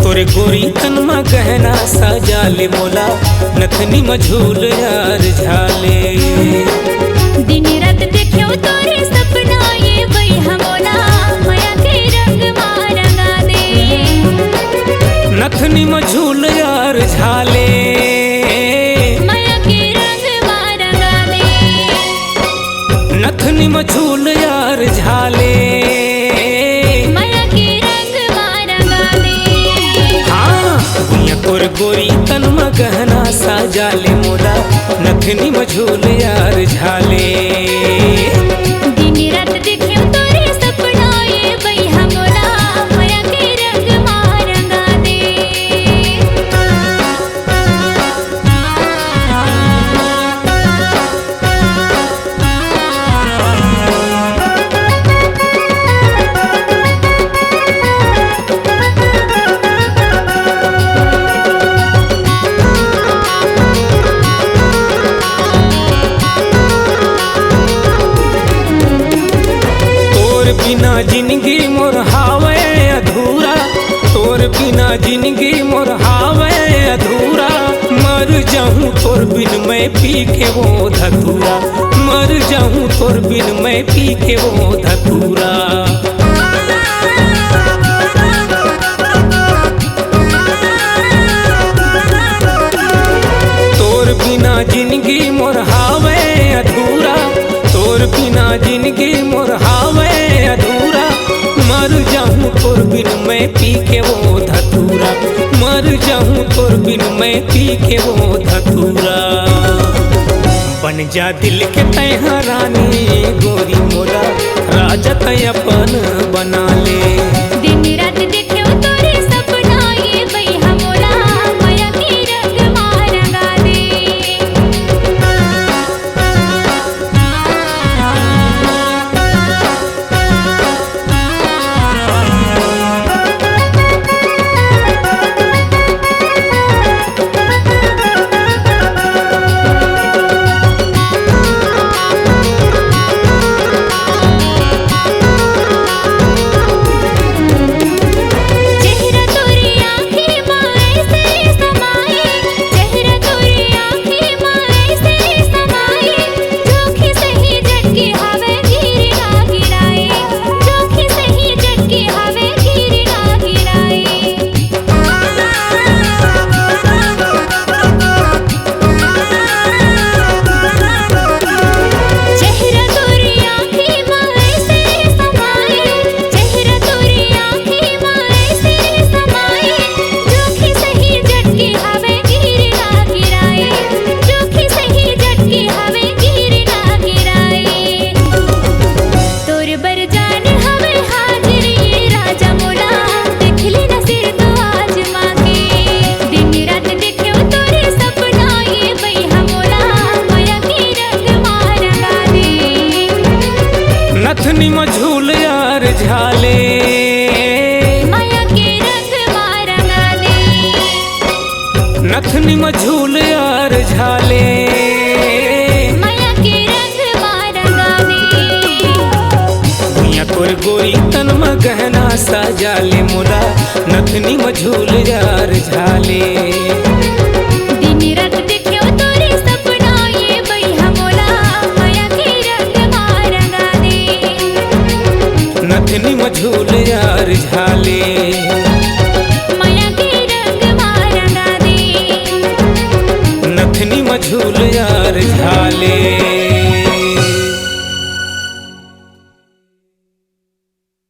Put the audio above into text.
तोरे गोरी तन में गहना सजाले मोला नथनी में झूल यार झाले। दिन रात देखियो तोरे सपना ये वही हमोला माया के रंग मारंगा दे। नथनी में झूल यार झाले माया के रंग मारंगा दे। नथनी में झूल यार झाले तोर गोरी तन में गहना सजाले मोला नथनी में झूल यार झाले। दिन रात देखियो तोरे सपना ये वही हमोला माया के रंग मारंगा दे। बिना जिंदगी मोर हावे अधूरा, तोर बिना जिंदगी मोर हावे अधूरा। मर जाऊं तोर बिन मैं पी के वो धतूरा, मर जाऊं तोर बिन मैं पी के वो धतूरा। तोर बिना जिंदगी मोर हावे अधूरा, तोर बिना जिंदगी मोर हावे अधूरा। मर जाऊं तोर बिन मैं पी के वो धतूरा, मर जाऊं तोर बिन मैं पी के वो धतूरा। बन जा दिल के तैहा रानी गोरी मोला राजा तय अपन बना ले। दिन रात देखियो तोरे सपना ये वही हमोला माया के रंग मारंगा दे। नथनी में झूल यार झाले माया के रंग मारंगा दे। नथनी में झूल यार झाले माया के रंग मारंगा दे। दुनिया तोर गोरी तन में गहना सजाले मोला नथनी में झूल यार झाले। दिन रात देखियो तोरे सपना ये वही हमोला माया के रंग मारंगा दे। नथनी में झूल यार झाले।